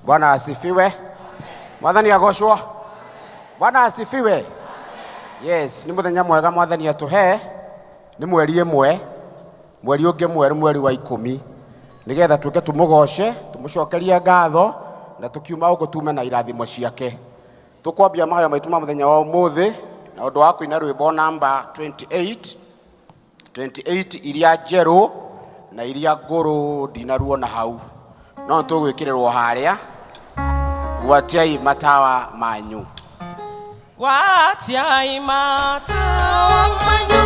Bwana asifiwe. Mwathani agoshwo. Bwana asifiwe. Yes, ni muthenya mwega mwathani atuhe. Ni mweri ĩmwe, mweri ũngĩ mwerũ, mweri wa 10, nigetha tuke tumugoshe, tumucokerie ngatho na tukiuma uko tume na irathimo ciake. Tukwambia mahoya maitu ma muthenya wa umuthi na undu wa kuina rwimbo namba 28 iria njeru na iria nguru ndinaruona hau, no tugwikirĩrwo haria. Gwatiai matawa manyu. Gwatiai matawa manyu.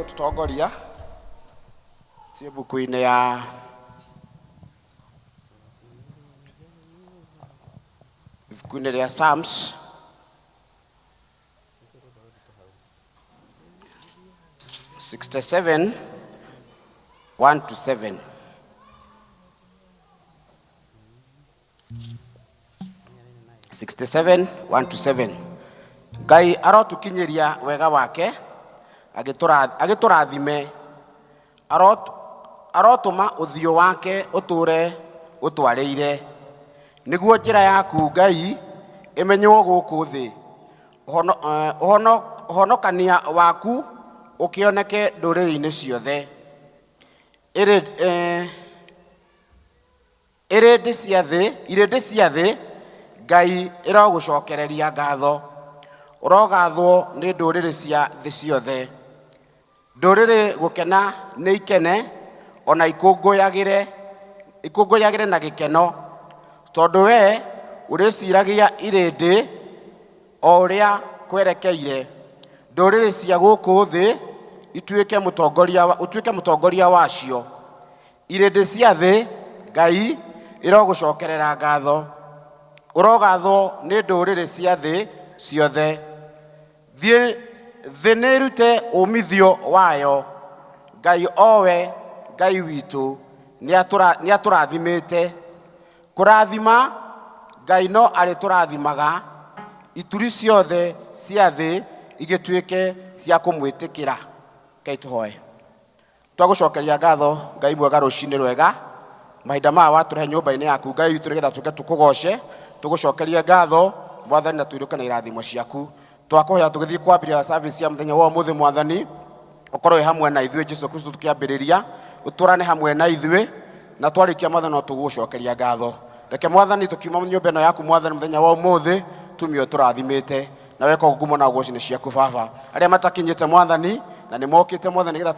Tutongoria cie buku-inĩ ya Psalms 67 1-7. Ngai arotũkinyĩria wega wake agĩtũrathime, arotũma ũthiũ wake ũtũũre ũtwarĩire, nĩguo njĩra yaku Ngai ĩmenywo gũkũ thĩ, ũhonokania waku ũkĩoneke ndũrĩrĩ-inĩ ciothe. Irĩndĩ cia thĩ Ngai ĩrogũcokereria ngatho, ũrogathwo nĩ ndũrĩrĩ cia thĩ ciothe. Ndũrĩrĩ gũkena nĩ ikene, ona ikũngũyagĩre na gĩkeno, tondũ we ũrĩciragia irĩndĩ o ũrĩa kwerekeire. Ndũrĩrĩ cia gũkũ thĩ utuĩke mũtongoria wacio. Irĩndĩ cia thĩ Ngai ĩrogũcokerera ngatho, ũrogathwo nĩ ndũrĩrĩ cia thĩ ciothe. Thĩ nĩrute umithio wayo, Ngai owe Ngai witũ nĩatũrathimĩte. Kũrathima Ngai no arĩtũrathimaga, ituri ciothe cia thĩ igĩtuĩke cia kũmwĩtĩkĩra. Ngai tũhoe. Twagũcokeria ngatho Ngai mwega rũcinĩ rwega, mahinda maya watũrehe nyũmba-inĩ yaku Ngai witũ, nĩgetha tũke tũkũgoce, tũgũcokerie ngatho Mwathani, na tuiruke na irathimo ciaku. Twakũhoya tũgĩthiĩ kwambĩrĩria service ya mũthenya wa ũmũthĩ Mwathani, ũkorwo hamwe na ithuĩ Jesũ Kristo tũkĩambĩrĩria, ũtũrane hamwe na ithuĩ, na twarĩkia Mwathani no tũgũcokeria ngatho. Reke Mwathani tũkiuma nyũmba ĩno yaku Mwathani mũthenya wa ũmũthĩ tumio tũrathimĩte, na weka ngumo na goci ciaku Baba. Arĩa matakinyĩte Mwathani na nĩmokĩte Mwathani, nĩgetha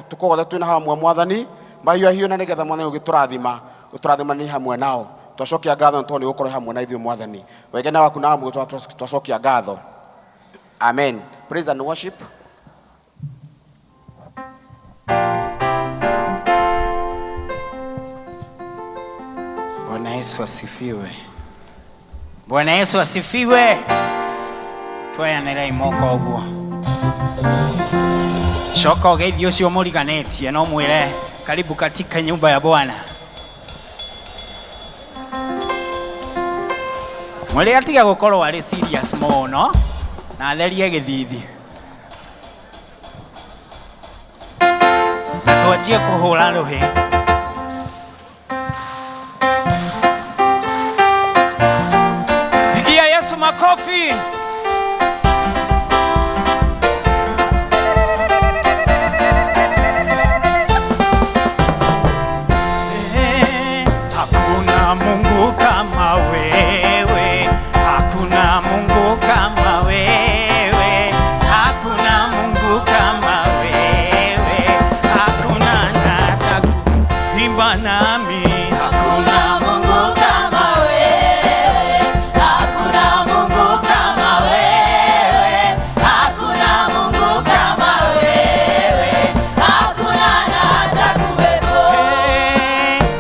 tũkũgothe twĩna hamwe Mwathani, mahiũ na nĩgetha Mwathani ũgĩtũrathima, ũtũrathima nĩ hamwe nao. Twacokia ngatho nĩ tondũ nĩ gũkorwo hamwe na ithuĩ Mwathani. Wegena waku na muoyo twacokia ngatho. Amen. Praise and worship. Bwana Yesu asifiwe. Bwana Yesu asifiwe. Twayanĩra imoko ũguo. Coka ũgeithio ũcio mũriganĩtie no mwĩre karibu katika nyumba ya Bwana. Mwĩre atiga gũkorwo arĩ serious mũno na atherie gĩthithi. Twanjie kũhũra rũhĩ. Pigia Yesu makofi. Hakuna Mungu kama wewe, hakuna Mungu kama wewe, hakuna Mungu kama wewe, hakuna nata kuimba nami. Hakuna Mungu kama wewe, hakuna Mungu kama wewe, hakuna Mungu kama wewe, hakuna nata kuwepo.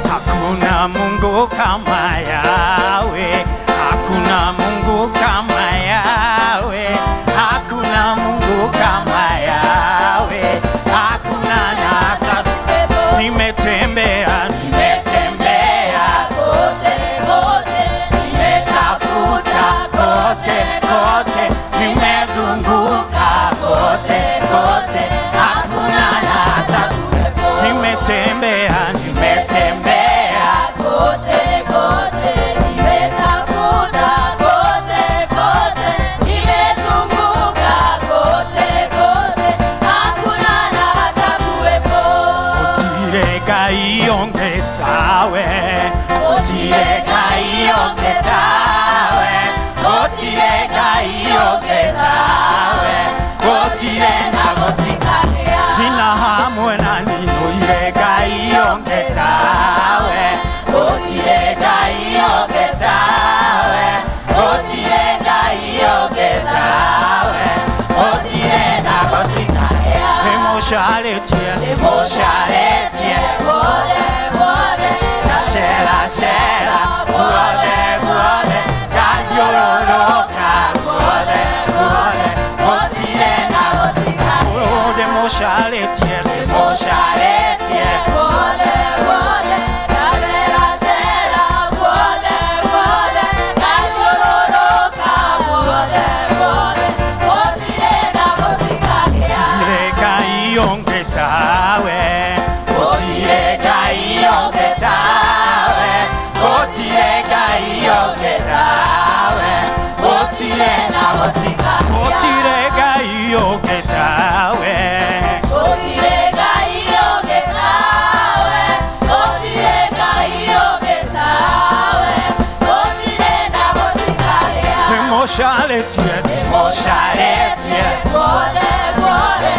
Hakuna Mungu kama Yawe, hakuna Mungu kama Yawe, hakuna Mungu kama Yawe, hakuna nata kuwepo. Nimetembea kote kote, nimetafuta kote kote, nimezunguka kote kote, hakuna nata kuwepo. Nimetembea kote kote, nimetafuta kote kote, nimezunguka kote kote, hakuna nata kuwepo. Otire Ngai onge tawe, otire Ngai onge tawe, otire Ngai onge tawe, otire na gotikagea. Hina hamwe na ninoire Ngai onge tawe, otire Ngai onge tawe, otire Ngai onge tawe, otire na gotikagea. Emosharetie gode gode, shera shera gode gode, kanyororoka gode gode, otire na gotikagea. Emosharetie gode gode, shera shera gode gode, kanyororoka gode gode, otire na gotikagea. Otire Ngai onge tawe, otire Ngai onge tawe, otire Ngai onge tawe, otire na gotikagea. Otire Ngai onge tawe, otire Ngai onge tawe, otire Ngai onge tawe, otire na gotikagea. Emosharetie gode gode,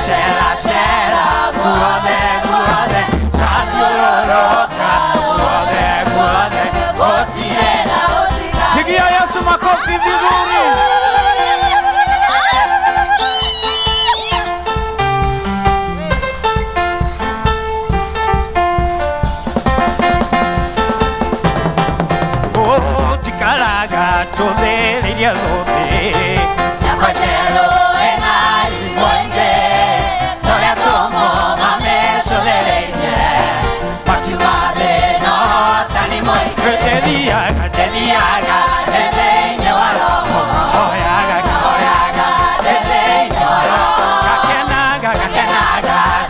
shera shera gode gode, kanyororoka gode gode, otire na gotikagea. Pigia Yesu makofi vizuri. Tikaraga tuthĩrĩria thũmbĩ nyakwetero enari moinde torĩa tũmo mamecũthereirie makiuga thĩno tani moike. Ndĩthiaga thĩinĩ wa roho, hoyaga thĩinĩ wa roho, gakenaga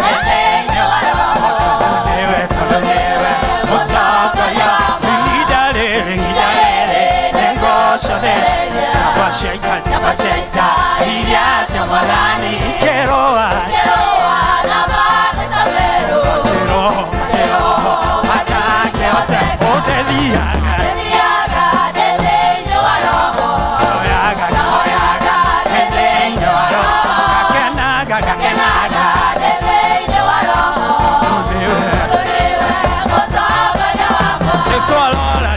thĩinĩ wa roho, tondũ nĩwe mũtongoria wa ihinda rĩrĩ nĩngũcothereria. Tabashaita iria cia Mwathani ikeroa na matheta merũ, materoho matangĩhota. Ũthiaga thĩinĩ wa roho, hoyaga thĩinĩ wa roho, gakenaga thĩinĩ wa roho, tondũ nĩwe mũtongoria wakwa. Jesũ arora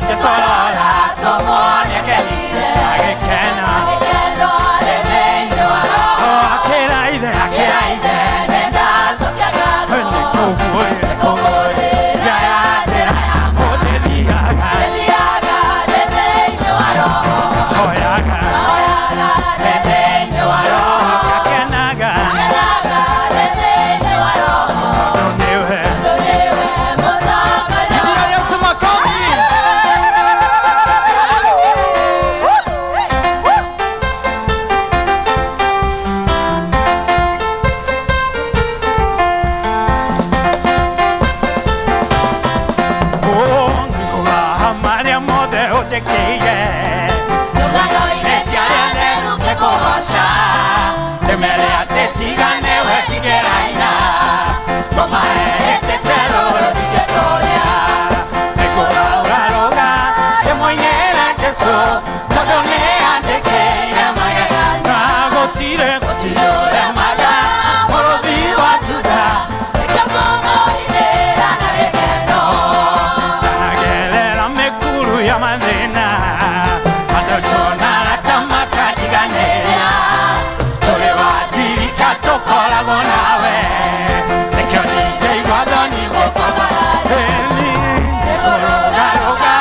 anjekeire Tũngano-inĩ cia atheru ngĩkũgoca ndĩmere atĩ tigane we kĩgera-inĩ tũmahehete rũrũ ndingĩtũũria nĩkũraũrarũga ndĩmũinĩre Jesũ tondũ nĩ anjekeire magegania gũtirĩ ũremaga mũrũthi wa Juda nĩkĩo ngũmũinĩra na gĩkeno tanagerera mĩkuru ya mathĩna andũ tũnarata makadiganĩria tũrĩ wathirika tũkoragwo nawe nĩkĩo ndingĩigua thoni gũkũbarani nĩkũrũgarũga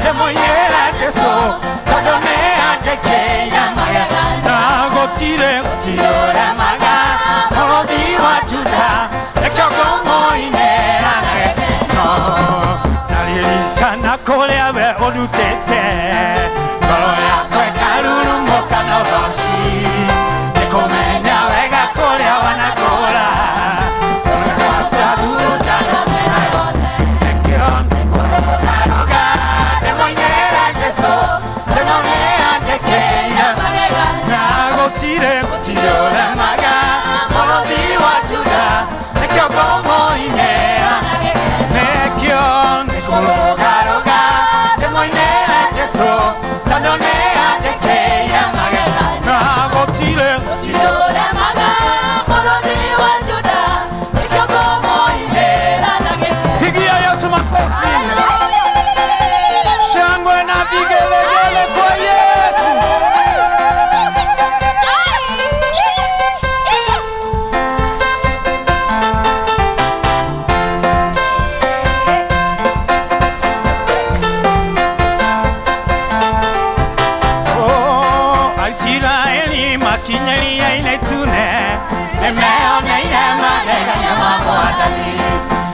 ndĩmũinĩre Jesũ tondũ nĩ anjekeire magegania gũtirĩ ũremaga mũrũthi wa Juda nĩkĩo ngũmũinĩra na gĩkeno ndaririkana kũrĩa we ũrutĩte ngoro yakwa ĩkarurumũka na ũhooci nĩkũmenya wega kũrĩa wanakũra nĩkĩo nĩkũrũgarũga ndĩmũinĩra Jesũ tondũ nĩ anjekeire magegania gũtirĩ ũremaga mũrũthi wa Juda nĩkĩo ngũmũinĩra nĩkĩo nĩkũrũgarũga ndĩmũinĩre Jesũ tondũ nĩ anjekeire magegania gũtirĩ ũremaga mũrũthi wa Juda nĩkĩo ngũmũinĩra na gĩkeno pigia Yesu makofi shangwe na vigelegele kwa Yesu Aisiraeli makinyĩria-inĩ tune nĩmeoneire magegania ma Mwathani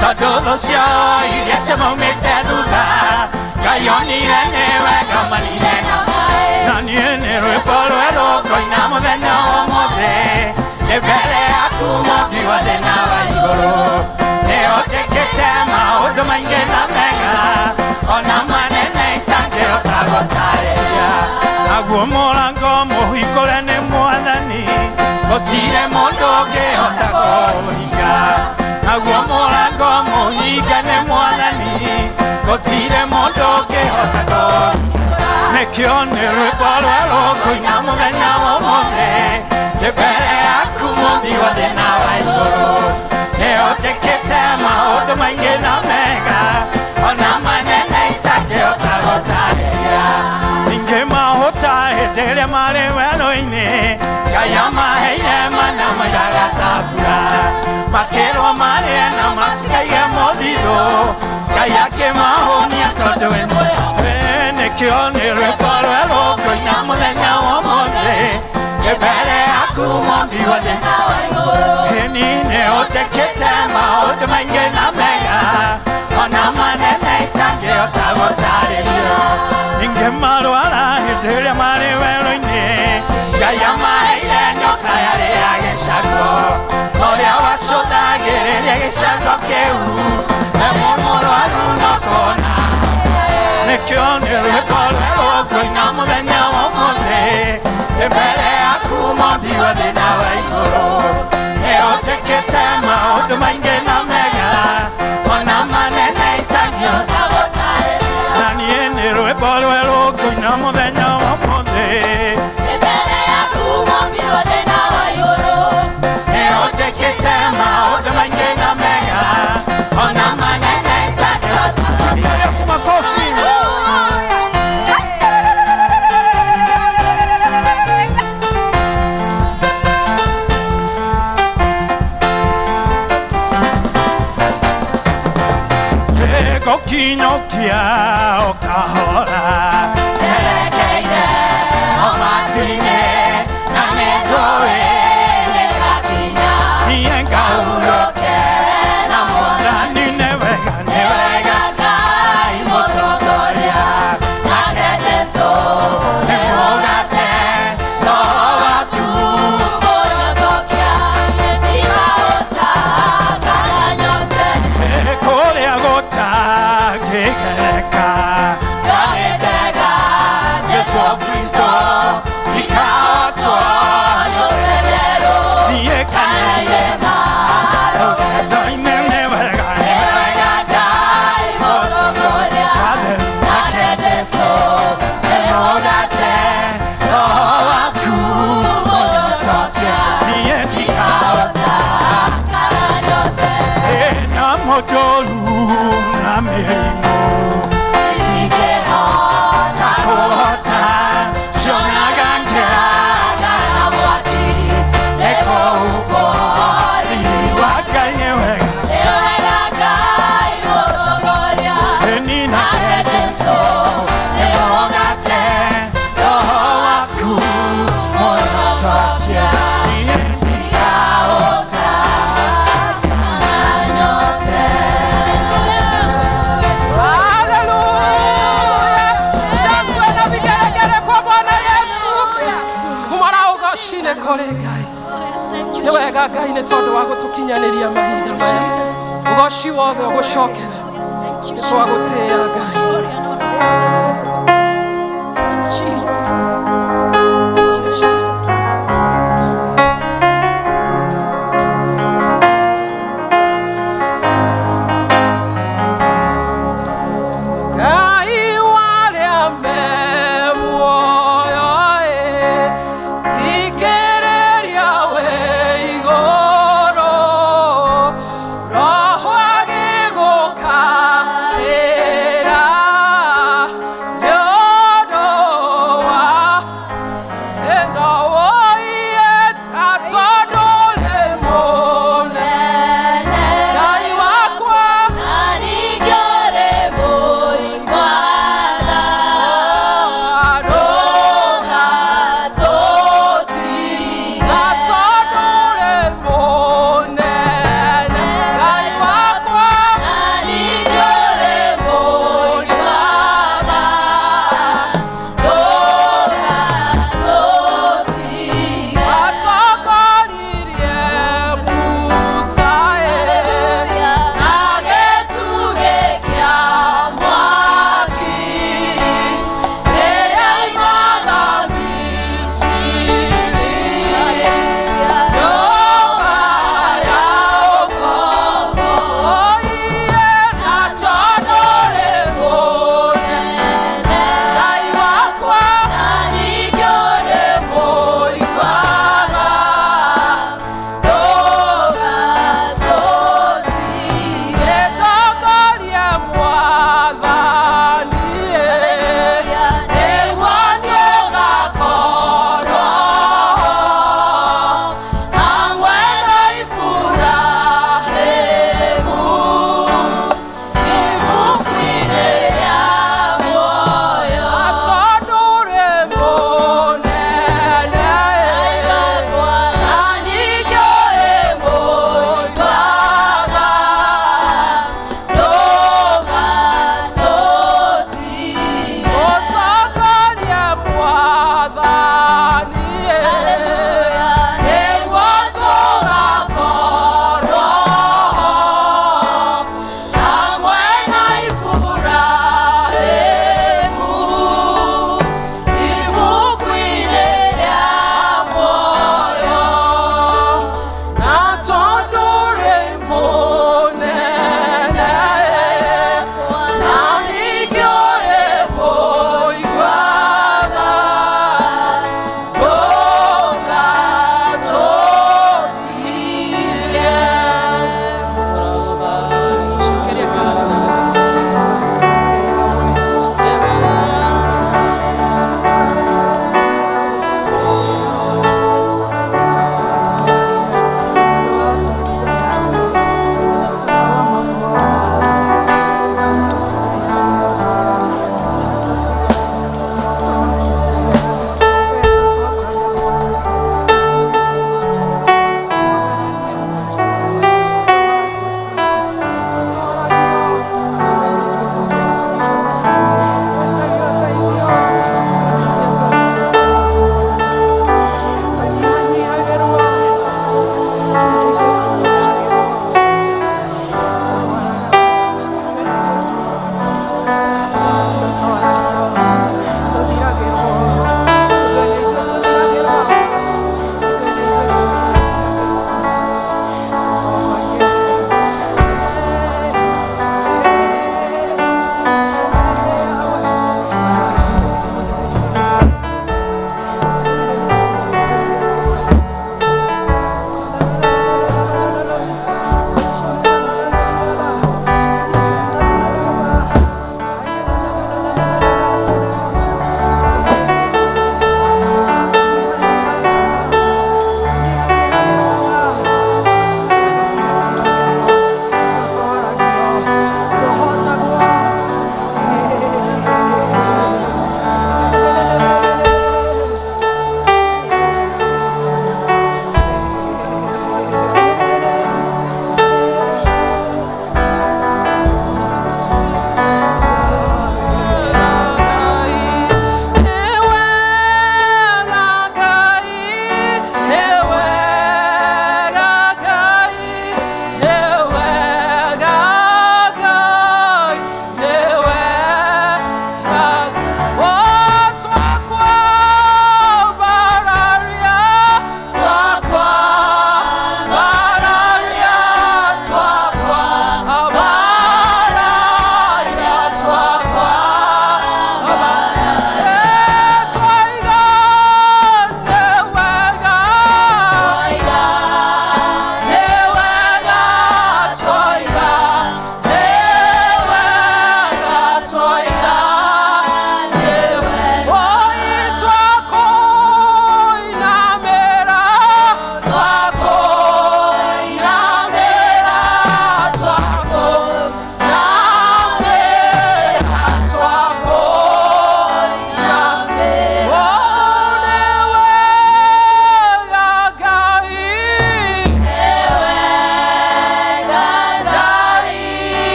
tondũ thũ ciao iria ciamaumĩte thutha Ngai onire nĩ wega manine na niĩ nĩ rwĩmbo rwerũ ngoina mũthenya wa ũmũthĩ nĩ mbere yaku Mũmbi wa thĩ na wa igũrũ nĩũnjĩkĩte maũndũ maingĩ na mega ona manene itangĩhota gũtarĩria naguo mũrango mũhingũre nĩ Mwathani gũtirĩ mũndũ ũngĩhota kũũhinga naguo mũrango mũhinge nĩ Mwathani gũtirĩ mũndũ ũngĩhota kũũhinga nĩkĩo nĩ rwĩmbo rwerũ ngũina mũthenya wa ũmũthĩ nĩ mbere yaku Mũmbi wa thĩ na wa igũrũ nĩũnjĩkĩte maũndũ maingĩ na mega ona manene itangĩhota gũtarĩria ningĩ mahũta hĩndĩ ĩrĩa marĩ werũ-inĩ Ngai amaheire mana mairaga ta mbura makĩrwo marĩe na matikaige mũthithũ Ngai akĩmahũnia tondũ we nĩkĩo nĩ rwĩmbo rwerũ ngũina mũthenya wa ũmũthĩ nĩ mbere yaku Mũmbi wa thĩ na wa igũrũ ĩni nĩũnjĩkĩte maũndũ maingĩ na mega ona manene itangĩhota gũtarĩrio ningĩ marwara hĩndĩ ĩrĩa marĩ werũ-inĩ Ngai amaheire nyoka yarĩ ya gĩcango ũrĩa wacũthagĩrĩria gĩcango kĩu emwe mũrwaru nokona nĩkĩo nĩ rwĩmbo rwerũ ngũina mũthenya wa ũmũthĩ nĩ mbere yaku Mũmbi wa thĩ na wa igũrũ nĩũnjĩkĩte maũndũ maingĩ na mega ona manene itangĩhota gũtarĩria na niĩ nĩ rwĩmbo rwerũ ngũina mũthenya wa ũmũthĩ nĩ mbere yaku Mũmbi wa thĩ na wa igũrũ nĩũnjĩkĩte maũndũ maingĩ na mega ona manene itangĩhota gũtarĩria Yesu makofi gũkinyũkia ũkahora erekeire o matu-inĩ na nĩtũĩ nĩgakinya niĩ ngaurũke na Mwathani nĩ wega Ngai mũtongoria nake Jesũ nĩ mũgate roho waku mũnyotokia nĩmaũta kana nyote kũrĩa gũtangĩgereka ngamĩtega tũgũtĩĩa Ngai nĩ tondũ wa gũtũkinyanĩria mahinda maya. Ũgoci wothe ũgũcokere. Nĩ twagũtĩĩa Ngai.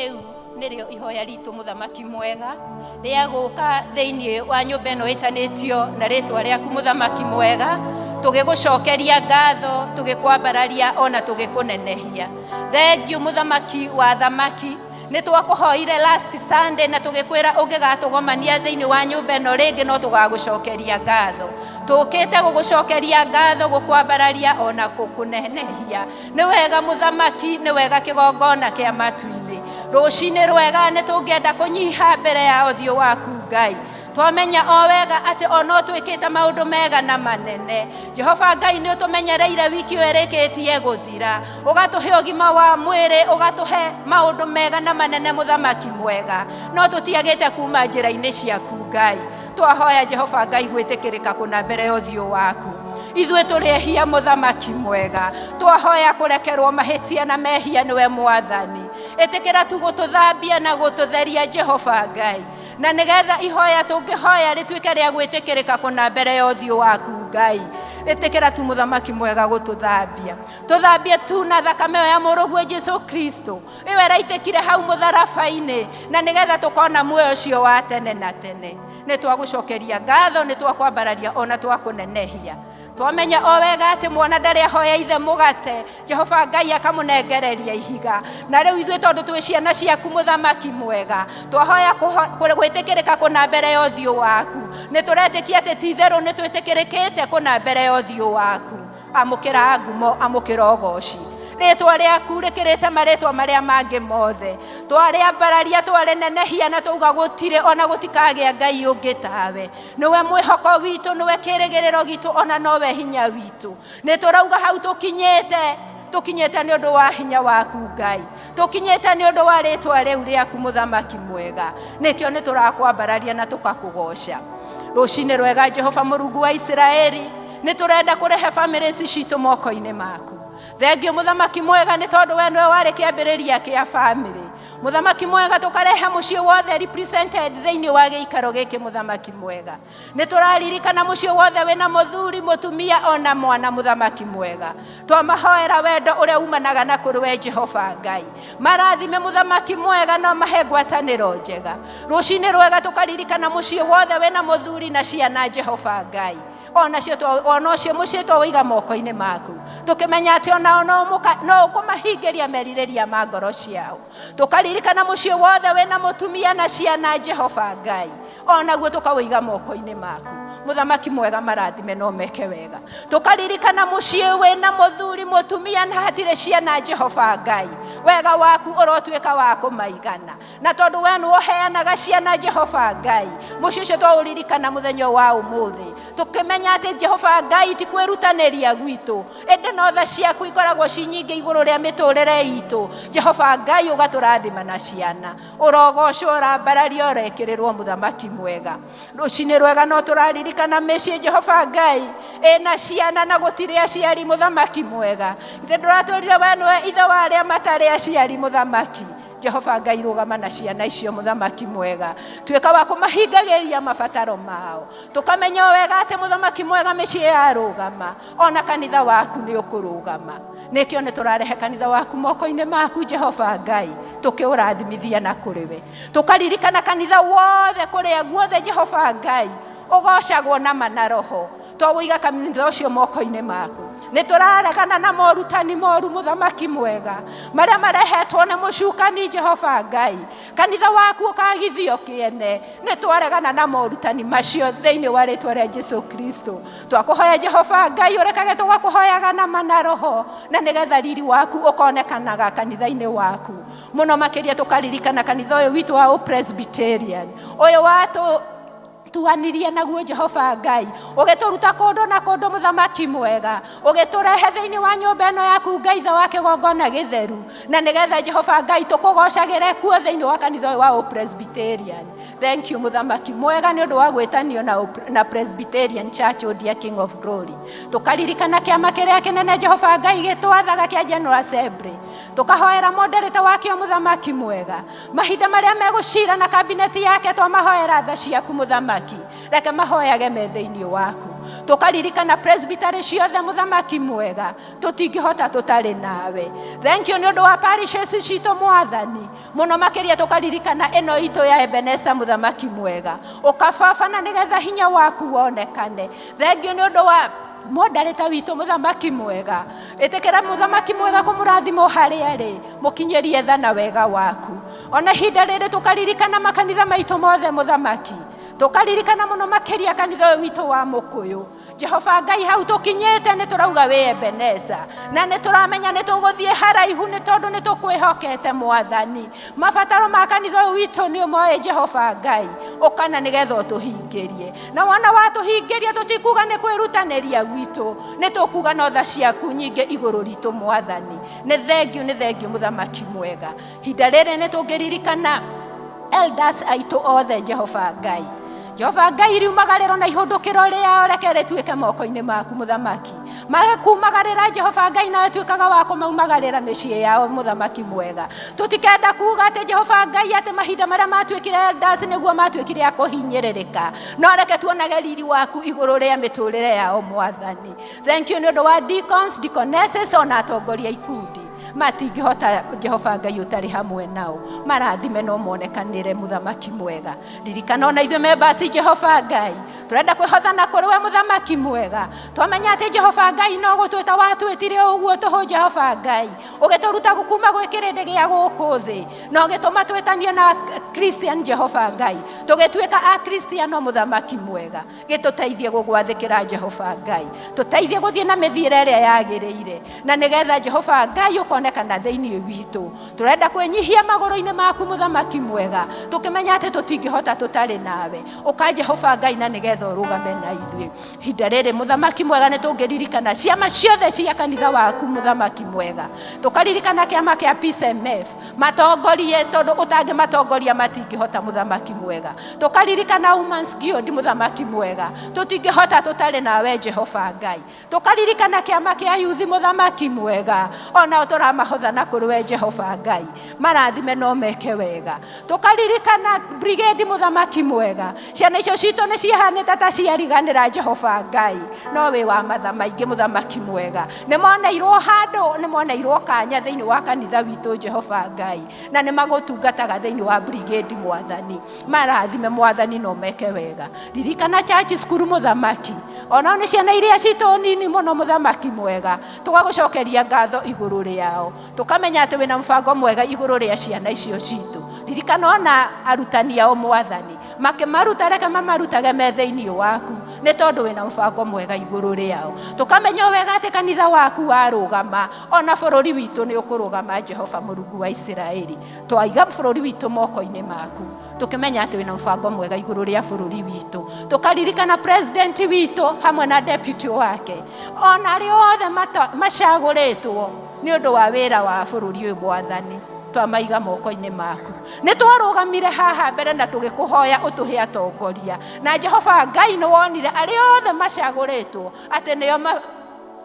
Riu nirio ihoya ritu muthamaki mwega ria guka thiini wa nyumba ino itanitio na ritwa riaku muthamaki mwega tugigucokeria ngatho tugikwambararia ona tugikunenehia. Thank you muthamaki wa thamaki ni twakuhoire last Sunday na tugikwira ungigatugomania thiini wa nyumba ino ringi no tugagucokeria ngatho. Tukite gugucokeria ngatho gukwambararia ona gukunenehia. Ni wega muthamaki, ni wega kigongona kia matu-ini. Rucini rwega ni tungienda kunyiha mbere ya ũthiũ waku Ngai. Twamenya o wega ati ono twikite maundu mega na manene. Jehova Ngai ni utumenyereire wiki wereketie guthira. Ugatuhe ũgima wa mwiri, ugatuhe maundu mega na manene muthamaki mwega. No tutiagite kuma njira-ini ciaku Ngai. Twahoya Jehova Ngai gwitikirika kuna mbere ya ũthiũ waku. Ithuĩ tũrehia muthamaki mwega. Twahoya kurekerwo mahitia na mehia niwe mwathani. Etekera tu gututhambia na gututheria Jehova Ngai. Na nigetha ihoya tungihoya rituike ria gwitikirika kuna mbere ya ũthiũ waku Ngai. Etekera tu muthamaki mwega gututhambia. Tuthambie tu na thakame ya mũrũguo Jesu Kristo. Iwe raitekire hau mutharafa-ini na nigetha tukona muoyo ucio wa tene na tene. Ni twagucokeria ngatho, ni twakwambararia ona twakunenehia. Twamenya o wega ati mwana ndari ahoya ithe mugate, Jehova Ngai akamunengereria ihiga. Na riu ithuĩ tondu twi ciana ciaku muthamaki mwega, twahoya gwitikirika kuna mbere ya ũthiũ waku. Ni turetikia ati titherũ ni twitikirikite kuna mbere ya ũthiũ waku. Amukira ngumo, amukira ũgoci. Ritwa riaku rikirite maritwa maria mangi mothe. Twariambararia twarinenehia na tuga gutire ona gutikagĩa Ngai ungi tawe. Niwe mwihoko witu, niwe kirigiriro gitu, ona nowe hinya witu. Ni turauga hau tukinyete ni undu wa hinya waku Ngai. Tukinyete ni undu wa ritwa riu riaku muthamaki mwega. Nikio ni turakwambararia na tukakugoca. Rucini rwega Jehova Mũrungu wa Israeli, ni turenda kurehe families citu moko-ini maku. Thank you muthamaki mwega ni tondu we niwe wari kiambiriria kia family. Muthamaki mwega tukarehe mucii wothe represented thiini wa giikaro giki muthamaki mwega. Ni turaririkana mucii wothe wina muthuri, mutumia ona mwana muthamaki mwega. Twamahoera wendo uria umanaga na kuri we Jehova Ngai. Marathime muthamaki mwega no mahe ngwataniro njega. Rucini rwega tukaririkana mucii wothe wina muthuri na ciana Jehova Ngai. Ona cio mucii twiga moko-ini maku. Tukimenya ati ona no ukumahingiria meririria ma ngoro ciao. Tukaririkana mucii wothe wina mutumia na ciana Jehova Ngai. Ona guo tukawiga moko-ini maku. Muthamaki mwega marathime no meke wega. Tukaririkana mucii wina muthuri, mutumia na hatire ciana Jehova Ngai. Wega waku urotwika wa kumaigana. Na tondu we no heanaga ciana Jehova Ngai. Mucii ucio twauririkana muthenya wa umuthi. Tukimenya ati Jehova Ngai ti kwirutaniria gwitu. Ende no tha ciaku ikoragwo cinyingi iguru ria miturire itu. Jehova Ngai ugaturathima na ciana. Urogocwo urambarario urekirirwo muthamaki mwega. Rucini rwega no turaririkana mĩciĩ Jehova Ngai ena ciana na gutire aciari muthamaki mwega. Ithe nduratwirire we niwe ithe wa aria matari aciari muthamaki. Jehova Ngai rugama na ciana icio muthamaki mwega. Tweka wa kumahingagiria mabataro mao. Tukamenya wega ati muthamaki mwega mĩciĩ ya rugama. Ona kanitha waku ni ukurugama. Nikio ni turarehe kanitha waku moko-ini maku Jehova Ngai. Tukiurathimithia na kuriwe. Tukaririkana kanitha wothe kuria guothe Jehova Ngai. Ugocagwo na manaroho. Twawiga kanitha ucio moko-ini maku. Ni turaregana na morutani moru muthamaki mwega. Maria marehetwo na mucukani Jehova Ngai. Kanitha waku ukagithio kiene. Ni twaregana na morutani macio thiini wa ritwa ria Jesu Kristo. Twakuhoya Jehova Ngai urekage tugakuhoyaga na manaroho. Na nigetha riri waku ukonekanaga kanitha-ini waku. Muno makiria tukaririkana kanitha uyu witu wa Presbyterian. Uyu watu tuanirie naguo Jehova Ngai. Ugituruta kundu na kundu muthamaki mwega. Ugiturehe thiini wa nyumba ino yaku Ngai tha wa kigongona githeru. Na nigetha Jehova Ngai tukugocagire kuo thiini wa kanitha wa Presbyterian. Thank you muthamaki mwega ni undu wa gwitanio na Presbyterian Church Odia King of Glory. Tukaririkana kiama kiria kinene Jehova Ngai gitwathaga kia General Assembly. Tukahoera moderator wake muthamaki mwega. Mahinda maria megucira na cabinet yake twamahoera tha ciaku muthamaki. Reke mahoyage metha-ini waku. tukaririkana presbytery ciothe muthamaki mwega tutingihota tutari nawe. Thank you ni undu wa parishes cito mwathani muno makiria tukaririkana eno ito ya Ebeneza muthamaki mwega ukababana nigetha hinya waku wonekane. Thank you ni undu wa modereta wito muthamaki mwega itekera muthamaki mwega kumurathimo hari ari mukinyerie thana wega waku. Ona hinda riri tukaririkana makanitha maitu mothe muthamaki tukaririkana muno makiria kanitha wito wa Mukuyu. Jehova Ngai hau tukinyete ni turauga we Ebeneza na ni turamenya ni tuguthie haraihu ni tondu ni tukwihokete mwathani. Mabataro ma kanitha wito ni moe Jehova Ngai ukana nigetha utuhingirie na wana watuhingiria tutikuga ni kwirutaniria wito ni tukuga no tha ciaku nyinge iguru ritu mwathani. Ni thengiu muthamaki mwega. Hinda riri ni tungiririkana elders aitu othe Jehova Ngai. Jehova Ngai riumagariro na ihundukiro riao reke rituike moko-ini maku muthamaki. Magakumagarira Jehova Ngai na tuikaga wa kumaumagarira micii yao muthamaki mwega. Tutikenda kuga ati Jehova Ngai ati mahinda maria matuikire elders niguo matuikire akuhinyiririka. No reke tuonage riri waku iguru ria miturire yao mwathani. Thank you ni undu wa deacons, deaconesses ona atongoria ikundi matingihota Jehova Ngai utari hamwe nao. Marathime no monekanire muthamaki mwega. Ririkana ona ithuĩ members Jehova Ngai turenda kwihothana kuri we muthamaki mwega. Twamenya ati Jehova Ngai no gutwita watwitire uguo tuhu Jehova Ngai ugituruta gukuma gwi kirindi gia guku thi no gituma twitanie na Christian Jehova Ngai tugituika a Christian no muthamaki mwega. Gituteithie gugwathikira Jehova Ngai tuteithie guthie na mithiire ria yagiriire na nigetha Jehova Ngai ukonekana thiini witu. Turenda kwenyihia maguru-ini maku muthamaki mwega tukimenya ati tutingihota tutari nawe. Uka Jehova Ngai na nigetha urugame na ithuĩ. Hinda riri muthamaki mwega ni tungiririkana ciama ciothe cia kanitha waku muthamaki mwega. Tukaririkana kiama kia PCMF matongorie tondu utangi matongoria matingihota muthamaki mwega. Tukaririkana Women's Guild muthamaki mwega tutingihota tutari nawe Jehova Ngai. Tukaririkana kiama kia youth muthamaki mwega ona turamahotha kuri we Jehova Ngai. Marathime no meke wega. Tukaririkana brigade muthamaki mwega ciana icio cito ni cihanite ta ciariganira Jehova Ngai no we wa matha maingi muthamaki mwega. Ni moneirwo handu ni moneirwo kanya thiini wa kanitha witu Jehova Ngai na ni magutungataga thiini wa brigade mwathani. Marathime mwathani no meke wega. Ririkana church school muthamaki ona ni ciana iria cito nini muno muthamaki mwega tugagucokeria ngatho iguru riao tukamenya ati wina mfango mwega iguru ria ciana icio citu. Ririkana ona arutani ao mwathani makimaruta reke mamarutage me thiini waku ni tondu wina mfango mwega iguru riao. Tukamenya wega ati kanitha waku warugama ona bururi witu ni ukurugama Jehova Murungu wa Israeli. Twaiga bururi witu moko-ini maku tukimenya ati wina mfango mwega iguru ria bururi witu. Tukaririkana president witu hamwe na deputy wake ona ri othe macaguritwo ni undu wa wira wa bururi uyu mwathani. Twamaiga moko-ini maku ni twarugamire haha mbere na tugikuhoya utuhe atongoria na Jehova Ngai ni wonire ari othe macaguritwo ati nio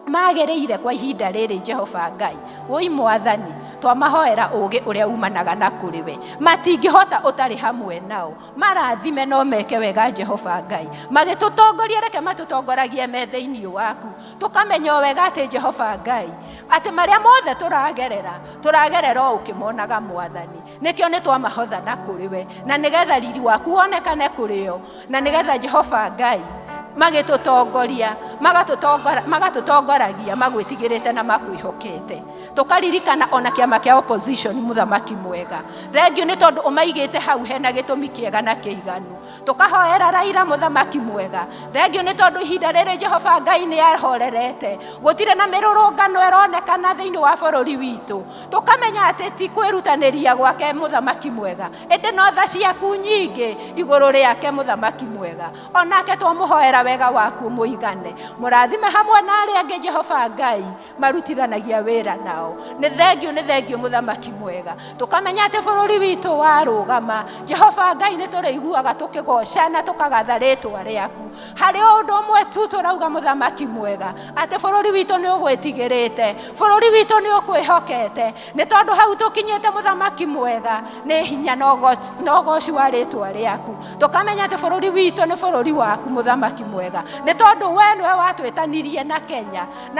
magereire kwa ihinda riri Jehova Ngai. Woi mwathani twamahoera ugi uria umanaga na kuri we matingihota utari hamwe nao. Marathime no meke wega Jehova Ngai magitutongoria reke matutongoragie me thiini waku. Tukamenya wega ati Jehova Ngai ati maria mothe turagerera ukimonaga mwathani nikio ni twamahotha na kuri we na nigetha riri waku wonekane kurio na nigetha Jehova Ngai magatutongoragia magwitigirite na makwihokete. Tukaririkana ona kiama kia opposition muthamaki mwega. Thengiu ni tondu umaigite hau hena gitumi kiega na kiiganu. Tukahoera Raila muthamaki mwega. Thengiu ni tondu ihinda riri Jehova Ngai ni ahorerete gutire na mirurungano eronekana thiini wa bururi witu. Tukamenya ati ti kwirutaniria gwake muthamaki mwega indi no tha ciaku nyingi iguru riake muthamaki mwega. Onake twamuhoera wega waku muigane. Murathime hamwe na aria angi Jehova Ngai marutithanagia wira nao. Ni thengiu muthamaki mwega. Tukamenya ati bururi witu warugama Jehova Ngai ni turiguaga tukigocana tukagatha ritwa riaku hari undu umwe tu turauga muthamaki mwega ati bururi witu ni ugwitigirite bururi witu ni ukwihokete ni tondu hau tukinyite muthamaki mwega ni hinya no goci wa ritwa riaku tukamenya ati bururi witu ni bururi waku muthamaki mwega ni tondu we niwe watwitanirie na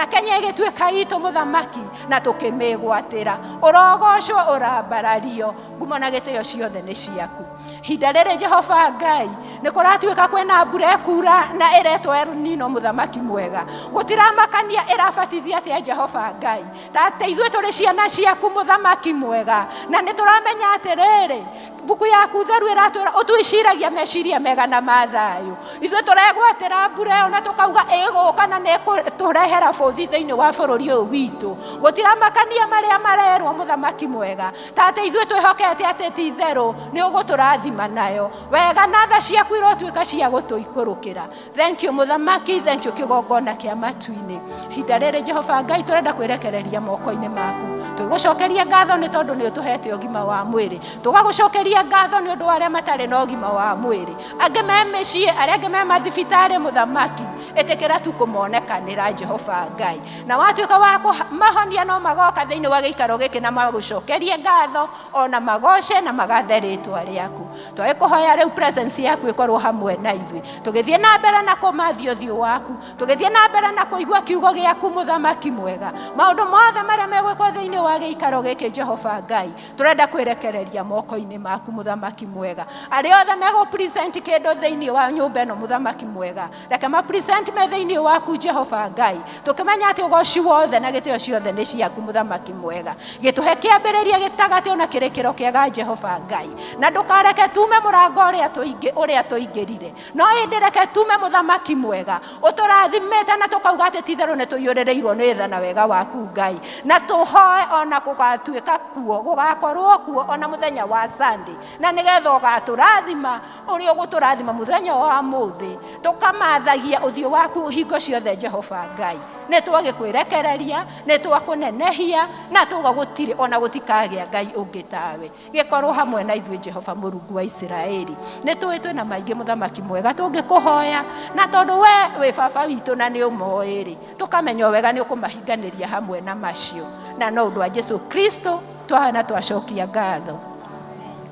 Kenya igituika itu muthamaki na tukimigwatira urogocwo urambarario ngumo na gitio ciothe ni ciaku hinda rĩrĩ Jehova Ngai nĩ kũratuĩka kwĩna mbura ekura na ĩretwo El Nino muthamaki mwega gũtiramakania ĩrabatithia atĩa Jehova Ngai tate ithuĩ tũrĩ ciana ciaku muthamaki mwega na nĩ tũramenya atĩrĩrĩ buku yaku theru ĩratwĩra ũtwĩciragia meciria mega na mathayũ ithuĩ tũregwatĩra mbura ĩyo na tũkauga ĩgũka na nĩ tũrehera bũthi thĩinĩ wa bũrũri ũyũ witũ gũtiramakania marĩa marerwo muthamaki mwega tate ithuĩ twĩhokete atĩ ti itherũ nĩ ũgũtũrathima nayo wega na tha ciaku irotwĩka cia gũtũikũrũkĩra. Thank you muthamaki, thank you kĩgongona kĩa matu-inĩ hinda rĩrĩ Jehova Ngai tũrenda kwĩrekereria moko-inĩ maku tũgũcokeria ngatho nĩ tondũ nĩ ũtũhete ũgima wa mwĩrĩ tũgagũcokeria ngatho nĩ ũndũ wa arĩa matarĩ na ũgima wa mwĩrĩ angĩ me mĩciĩ arĩa angĩ me mathibitarĩ muthamaki ĩtĩkĩra tu kũmonekanĩra Jehova Ngai na watuĩka wa kũmahonia no magoka thĩinĩ wa gĩikaro gĩkĩ na magũcokerie ngatho ona magoce na magathe rĩtwa rĩaku twĩkũhoya rĩu presence yaku ĩkorwo hamwe na ithuĩ tũgĩthiĩ na mbere na kũmathia ũthiũ waku tũgĩthiĩ na mbere na kũigua kiugo gĩaku muthamaki mwega maũndũ mothe marĩa megwĩkwo thĩinĩ wa gĩikaro gĩkĩ Jehova Ngai tũrenda kwĩrekereria moko-inĩ maku muthamaki mwega arĩa othe megũ present kĩndũ thĩinĩ wa nyũmba ĩno muthamaki mwega reke ma present me thĩinĩ waku Jehova Ngai tũkĩmenya atĩ ũgoci wothe na gĩtĩo ciothe nĩ ciaku muthamaki mwega gĩtũhe kĩambĩrĩria gĩtagatĩ ona kĩrĩkĩro kĩega Jehova Ngai na ndũkareke tume mũrango ũrĩa tũingĩrire no ĩndĩ reke tume muthamaki mwega ũtũrathimĩte na tũkauga atĩ ti itherũ nĩ tũiyũrĩrĩirwo nĩ tha na wega waku Ngai na tũhoe ona gũgatuĩka kuo gũgakorwo kuo ona mũthenya wa Sunday na nĩgetha ũgatũrathima ũrĩa ũgũtũrathima mũthenya wa mũthĩ tũkamathagia ũthiũ waku hingo ciothe Jehova Ngai nĩ twagĩkwĩrekereria nĩ twakũnenehia na tũgagũtirĩ ona gũtikagĩa Ngai ũngĩ tawe gĩkorwo hamwe na ithuĩ Jehova Mũrungu wa Isiraeli nĩ tũĩ na maingĩ muthamaki mwega tũngĩkũhoya na tondũ we wĩ baba witũ na nĩ ũmoĩ-rĩ tũkamenya wega nĩ ũkũmahinganĩria hamwe na macio na no ũndũ wa Jesu Kristo twahana twacokia ngatho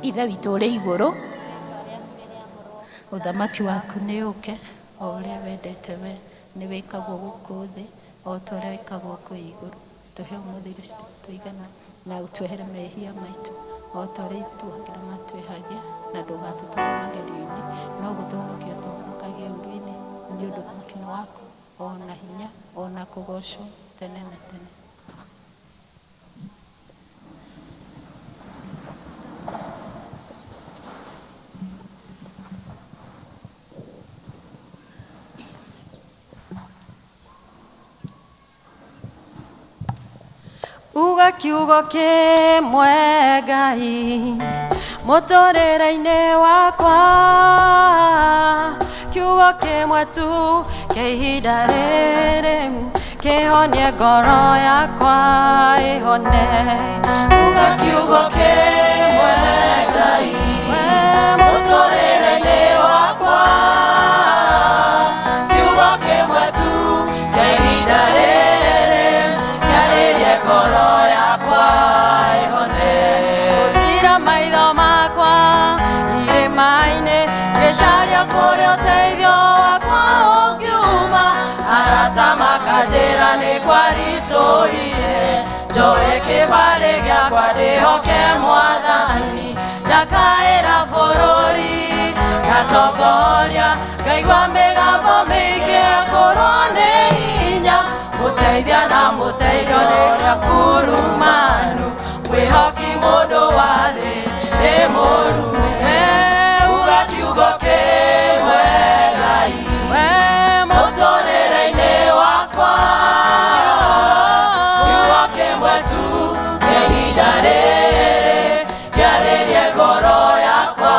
ithe witũ ũrĩ igũrũ ũthamaki waku nĩ ũke o ũrĩa wendete we nĩ wĩkagwo gũkũ thĩ o ta ũrĩa wĩkagwo kũ igũrũ tũhe ũmũthĩ irio tũigana na ũtwehere mehia maitũ o ta ũrĩa itũhagĩra matwehagia na ndũgatũtware magerio-inĩ no gũtũhonokia ũtũhonokagia ũru-inĩ nĩ ũndũ ũthamaki nĩ waku ona hinya ona kũgocwo tene na tene. Uga kiugo kĩmwe Ngai mũtũũrĩre-inĩ wakwa kiugo kĩmwe tu kĩa ihinda rĩrĩ kĩhonie ngoro yakwa ĩhone. Uga kiugo kĩmwe Ngai mũtũũrĩre-inĩ wakwa kiugo kĩmwe tu kĩa ihinda rĩrĩ kĩarĩrie ngoro yakwa ĩhone. Gũtira maitho makwa irĩma-inĩ ngĩcaria kũrĩa ũteithio wakwa ũngiuma arata makanjĩra nĩ kwaritũhire njoe kĩbarĩ gĩakwa ndĩhoke Mwathani ndakaĩra bũrũri ngatongoria ngaigua mĩgambo mĩingĩ ngorwo nĩ hinya mũteithia na mũteithio nĩ ũrĩa kurumanu mwĩhoki mũndũ wa thĩ nĩ mũrume. Uga kiugo kĩmwe Ngai mũtũũrĩre-inĩ wakwa kiugo kĩmwe tu kĩa ihinda rĩrĩ kĩarĩrie ngoro yakwa